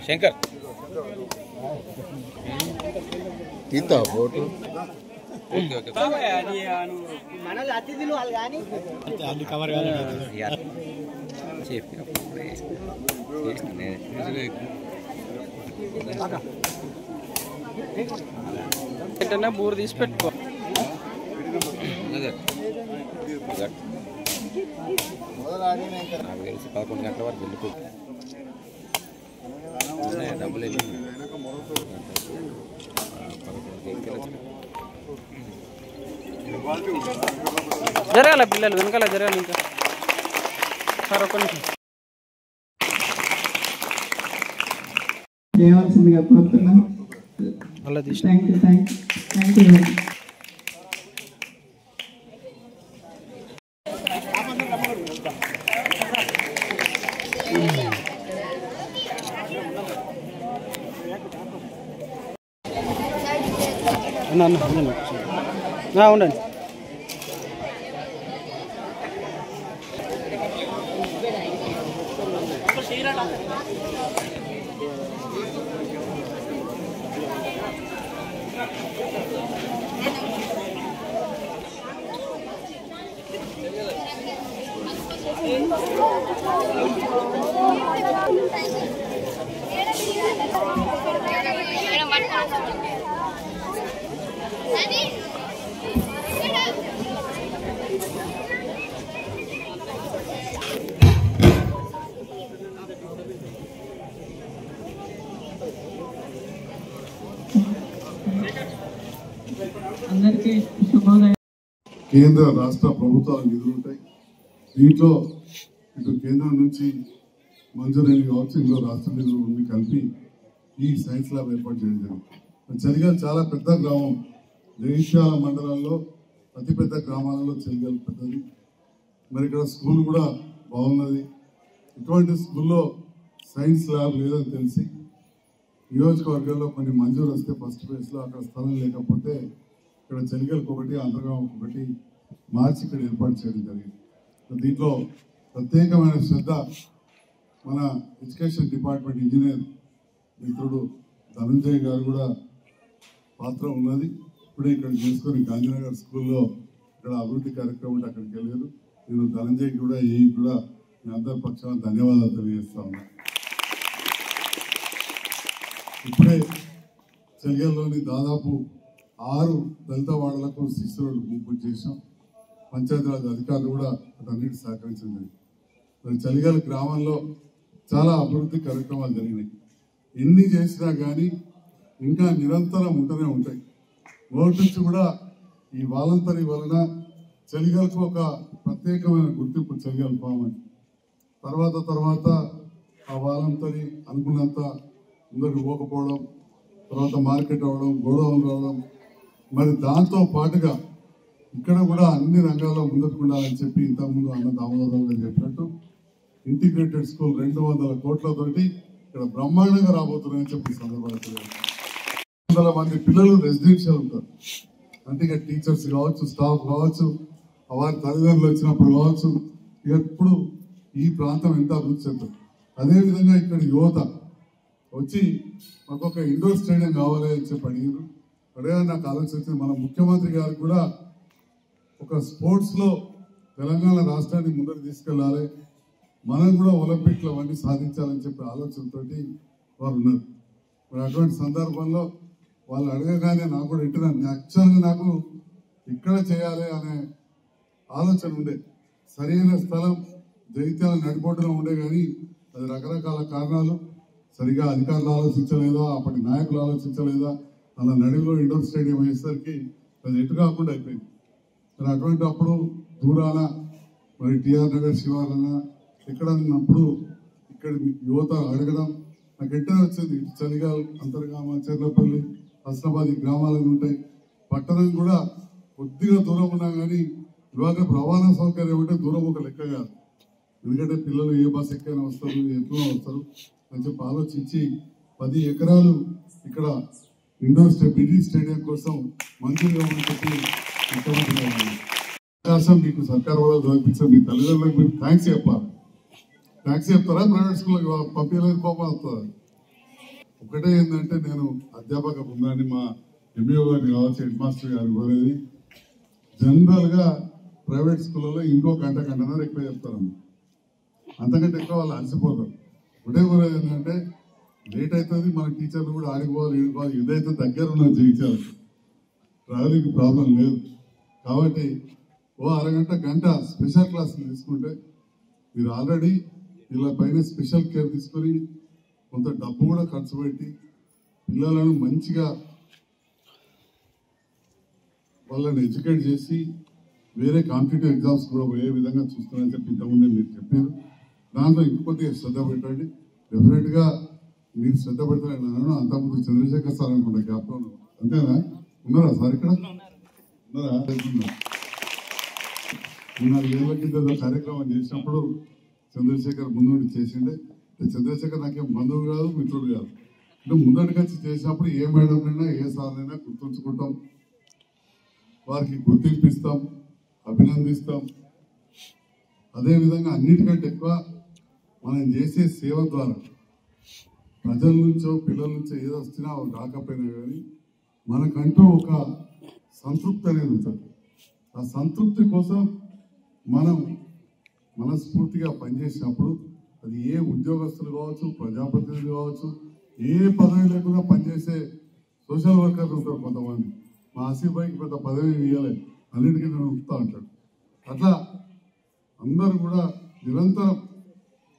Shankar తీతా photo మనల్ని అతిథులు వాళ్ళు కానీ కవర్ చెప్పిన బూర తీసి పెట్టుకో నాకు తెలిసి 11 గంటల వరకు వెళ్ళిపో డబ్బులు జరగాల పిల్లలు వెనకాల జరగాలి ఇంకా సార్ ఒక్క నిమిషం చేయవలసిందిగా కోరుతున్నాం. Thank you. ఉండండి అందరికీ శుభోదయం. కేంద్ర రాష్ట్ర ప్రభుత్వాల నిధులు ఉంటాయి. దీంట్లో ఇటు కేంద్రం నుంచి మంజూరైన కావచ్చు, ఇందులో రాష్ట్ర నిధులు ఉండి కలిపి ఈ సైన్స్ ల్యాబ్ ఏర్పాటు చేయడం జరిగింది. చెలిగల్ చాలా పెద్ద గ్రామం. జగిత్యాల మండలంలో అతిపెద్ద గ్రామాలలో చెలిగల్ పెద్దది. మరి ఇక్కడ స్కూల్ కూడా బాగున్నది. ఇటువంటి స్కూల్లో సైన్స్ ల్యాబ్ లేదని తెలిసి నియోజకవర్గంలో కొన్ని మంజూరు వస్తే ఫస్ట్ ఫేజ్లో అక్కడ స్థలం లేకపోతే ఇక్కడ చెలిగల్కి ఒకటి, అంతర్గామకు ఒకటి మార్చి ఇక్కడ ఏర్పాటు చేయడం జరిగింది. దీంట్లో ప్రత్యేకమైన శ్రద్ధ మన ఎడ్యుకేషన్ డిపార్ట్మెంట్ ఇంజనీర్ మిత్రుడు ధనంజయ్ గారు కూడా పాత్ర ఉన్నది. ఇప్పుడే ఇక్కడ చేసుకొని గాంధీనగర్ స్కూల్లో ఇక్కడ అభివృద్ధి కార్యక్రమం ఉంటే అక్కడికి వెళ్ళారు. నేను ధనంజయ్ కూడా కూడా మీ అందరి పక్షాన ధన్యవాదాలు తెలియజేస్తా ఉన్నా. ఇప్పుడే చెలిగల్లోని దాదాపు 6 దళిత వాడలకు శిశువులు గుంపు చేశాం. పంచాయతీరాజ్ అధికారులు కూడా అన్నిటి సహకరించింది. మరి చెలిగల్ గ్రామంలో చాలా అభివృద్ధి కార్యక్రమాలు జరిగినాయి. ఎన్ని చేసినా కానీ ఇంకా నిరంతరం ఉంటూనే ఉంటాయి. నోటి నుంచి కూడా ఈ వాలంటరీ వలన చెలిగల్కు ఒక ప్రత్యేకమైన గుర్తింపు చెలిగల్ ఫామ్ అని. తర్వాత ఆ వాలంటరీ అనుకున్నంత ముందరికి పోకపోవడం, తర్వాత మార్కెట్ అవ్వడం, గోడౌన్ రావడం, మరి దాంతో పాటుగా ఇక్కడ కూడా అన్ని రంగాల్లో ముందుకు ఉండాలని చెప్పి ఇంతకుముందు అన్న దామోదరం గారు చెప్పినట్టు ఇంటిగ్రేటెడ్ స్కూల్ 200 కోట్లతోటి ఇక్కడ బ్రహ్మాండంగా రాబోతున్నాయని చెప్పి సందర్భంగా 100 మంది పిల్లలు రెసిడెన్షియల్ ఉంటారు. అంటే ఇక టీచర్స్ కావచ్చు, స్టాఫ్ కావచ్చు, వారి తల్లిదండ్రులు వచ్చినప్పుడు కావచ్చు, ఎప్పుడు ఈ ప్రాంతం ఎంత అభివృద్ధి చెందుతుంది. అదేవిధంగా ఇక్కడ యువత వచ్చి మాకు ఒక ఇండోర్ స్టేడియం కావాలి అని చెప్పి అడిగారు. అడిగా నాకు ఆలోచించింది, మన ముఖ్యమంత్రి గారికి కూడా ఒక స్పోర్ట్స్లో తెలంగాణ రాష్ట్రాన్ని ముందుకు తీసుకెళ్ళాలి, మనం కూడా ఒలింపిక్లో అవన్నీ సాధించాలని చెప్పి ఆలోచనతోటి వారు ఉన్నారు. మరి అటువంటి సందర్భంలో వాళ్ళు అడగగానే నాకు కూడా ఇంటున్నాను. యాక్చువల్గా నాకు ఇక్కడ చేయాలి అనే ఆలోచన ఉండే. సరైన స్థలం జగిత్యాల నడిపోటులో ఉండే, కానీ అది రకరకాల కారణాలు, సరిగా అధికారులు ఆలోచించలేదా, అప్పటి నాయకులు ఆలోచించలేదా, అలా నడిలో ఇండోర్ స్టేడియం అయ్యేసరికి అది ఎటు కాకుండా అయిపోయింది. మరి అటువంటి అప్పుడు దూరాన మరి టిఆర్ నగర్ శివాలన ఇక్కడ ఉన్నప్పుడు ఇక్కడ యువత అడగడం నాకు ఎట్టే వచ్చింది. ఇటు చలిగాల్, అంతర్గామ, చెర్లపల్లి హస్నాబాద్ గ్రామాలకు ఉంటాయి. పట్టణం కూడా కొద్దిగా దూరం ఉన్నా కానీ ఇవాళ రవాణా సౌకర్యం ఉంటే దూరం ఒక లెక్క కాదు. ఎందుకంటే పిల్లలు ఏ బస్ ఎక్కైనా వస్తారు, ఎట్లా వస్తారు అని చెప్పి ఆలోచించి 10 ఎకరాలు ఇక్కడ ఇండోర్ బిడి స్టేడియం కోసం మంచిగా అని చెప్పి అవకాశం మీకు సర్కార్ వాళ్ళు చూపించారు. మీ తల్లిదండ్రులకు మీరు థ్యాంక్స్ చెప్పాలి. థ్యాంక్స్ చెప్తారా? ప్రైవేట్ స్కూల్కి పంపించలేదు, కోపం వస్తుంది. ఒకటే ఏంటంటే నేను అధ్యాపక బృందాన్ని మా ఎంబీఓ గారిని కావచ్చు, హెడ్ మాస్టర్ గారు కోరేది జనరల్ గా ప్రైవేట్ స్కూళ్ళలో ఇంకో గంటన్నర ఎక్కువ చెప్తారన్న, అంతకంటే ఎక్కువ వాళ్ళు అలసిపోతారు. ఒకటే కోరేది ఏంటంటే లేట్ అవుతుంది, మన టీచర్లు కూడా ఆడిపోవాలి, ఈడుకోవాలి. ఇదైతే దగ్గర ఉన్న చేయించాలి, ట్రావెలింగ్ ప్రాబ్లం లేదు. కాబట్టి ఓ అరగంట గంట స్పెషల్ క్లాసులు తీసుకుంటే మీరు ఆల్రెడీ ఇలా పైన స్పెషల్ కేర్ తీసుకొని కొంత డబ్బు కూడా ఖర్చు పెట్టి పిల్లలను మంచిగా వాళ్ళని ఎడ్యుకేట్ చేసి వేరే కాంపిటేటివ్ ఎగ్జామ్స్ కూడా ఏ విధంగా చూస్తున్నారని చెప్పి ఇంతకుముందే మీరు చెప్పారు. దాంట్లో ఇంకొద్దిగా శ్రద్ధ పెట్టండి. డెఫినెట్ గా మీరు శ్రద్ధ పెడతారని అంతకుముందు చంద్రశేఖర్ సార్ అనుకుంటా జ్ఞాపకం, అంతేనా? ఉన్నారా సార్ ఇక్కడ? ఉన్నారా? 4 ఏళ్ల కింద కార్యక్రమం చేసినప్పుడు చంద్రశేఖర్ ముందు చేసిండే. చంద్రశేఖర్ నాకేం బంధువు కాదు, మిత్రుడు కాదు. అంటే ముందడికి వచ్చి చేసినప్పుడు ఏ మేడంనైనా ఏ సార్నైనా గుర్తుంచుకుంటాం, వారికి గుర్తింపు ఇస్తాం, అభినందిస్తాం. అదేవిధంగా అన్నిటికంటే ఎక్కువ మనం చేసే సేవ ద్వారా ప్రజల నుంచో పిల్లల నుంచో ఏదో వచ్చినా రాకపోయినా కానీ మనకంటూ ఒక సంతృప్తి అనేది ఉంటుంది. ఆ సంతృప్తి కోసం మనం మనస్ఫూర్తిగా పనిచేసినప్పుడు అది ఏ ఉద్యోగస్తులు కావచ్చు, ప్రజాప్రతినిధులు కావచ్చు, ఏ పదవి లేకుండా పనిచేసే సోషల్ వర్కర్లు ఉంటారు కొంతమంది. మా ఆసిఫ్బాయికి పెద్ద పదవి ఇవ్వలేదు, అన్నిటికీ నేను ఉపుతా ఉంటాడు. అట్లా అందరూ కూడా నిరంతరం,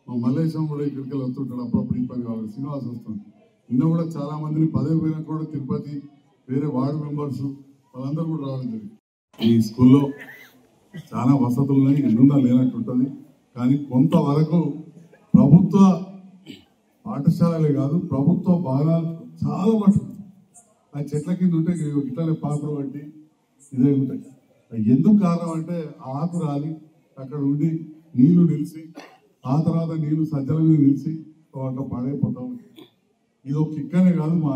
మా మల్లేశం కూడా ఇక్కడికి వస్తుంటాడు, అప్పుడప్పుడు ఈ పని కావాలి, శ్రీనివాస్ వస్తుంది. నిన్న కూడా చాలా మందిని పదవి పోయినా కూడా తిరుపతి వేరే వార్డు మెంబర్స్ వాళ్ళందరూ కూడా రావడం జరిగింది. ఈ స్కూల్లో చాలా వసతులు ఉన్నాయి, ఎన్నున్నా లేనట్టు ఉంటుంది. కానీ కొంతవరకు ప్రభుత్వ పాఠశాలలే కాదు, ప్రభుత్వ భవనాలు చాలా మటుకు ఆ చెట్ల కింద ఉంటే ఇట్లానే పాకులు పట్టి ఇదే ఉంటాయి. ఎందుకు కారణం అంటే ఆకు రాలి అక్కడ ఉండి నీళ్లు నిలిచి ఆ తర్వాత నీళ్లు సజ్జల మీద నిలిచి అట్లా పాడైపోతా ఉంటాయి. ఇది ఒక ఇక్కనే కాదు, మా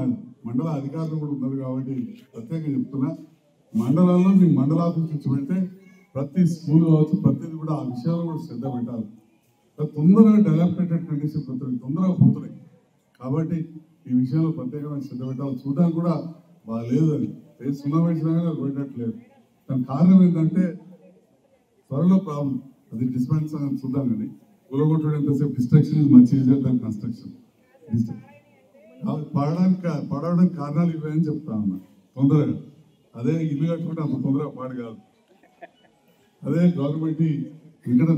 మండల అధికారులు కూడా ఉన్నారు కాబట్టి ప్రత్యేకంగా చెప్తున్నా. మండలాల్లో మీ మండల ఆఫీస్ నుంచి పెడితే ప్రతి స్కూల్ కావచ్చు, ప్రతిది కూడా ఆ విషయాలు కూడా శ్రద్ధ పెట్టాలి. తొందరగా డెవలప్మెంటెడ్ కండిషన్ తొందరగా పోతున్నాయి కాబట్టి ఈ విషయంలో ప్రత్యేకమైన శ్రద్ధ పెట్టాలి. చూడడానికి కూడా బాగా లేదు, అది ఏ సున్నా వేసినా కానీ అది పోయేటట్లేదు. దాని కారణం ఏంటంటే త్వరలో ప్రాబ్లం, అది డిస్పెన్స్ అని చూద్దాం. కానీ కూలగొట్టడం ఎంతసేపు destruction is much easier than construction. పడవడానికి కారణాలు ఇవే అని చెప్తా ఉన్నా. తొందరగా అదే ఇల్లు కట్టుకుంటే అంత తొందరగా పాడు కాదు. అదే గవర్నమెంట్ ఇక్కడ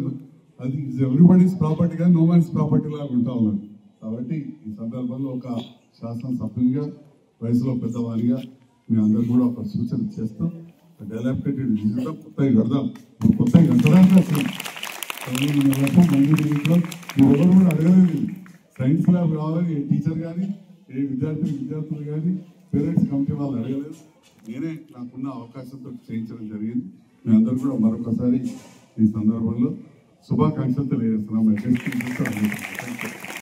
అది ఎవ్రీబడీస్ ప్రాపర్టీ కానీ నో మ్యాన్స్ ప్రాపర్టీ లాగా ఉంటా ఉన్నాను. కాబట్టి ఈ సందర్భంలో ఒక శాసనసభ్యునిగా, వయసులో పెద్దవారిగా మీ అందరూ కూడా ఒక సూచన చేస్తూ డెవలప్మెంటెడ్ విజయంలో కొత్తగా కడదాం. కొత్తగా కట్టడానికి అసలు మీరు ఎవరు కూడా అడగలేదు. సైన్స్ ల్యాబ్ కావాలి, ఏ టీచర్ కానీ, ఏ విద్యార్థులు కానీ, పేరెంట్స్ కమిటీ వాళ్ళు అడగలేదు. నేనే నాకున్న అవకాశంతో చేయించడం జరిగింది. మీ అందరూ కూడా మరొకసారి ఈ సందర్భంలో శుభాకాంక్షలు తెలియజేస్తున్నాం.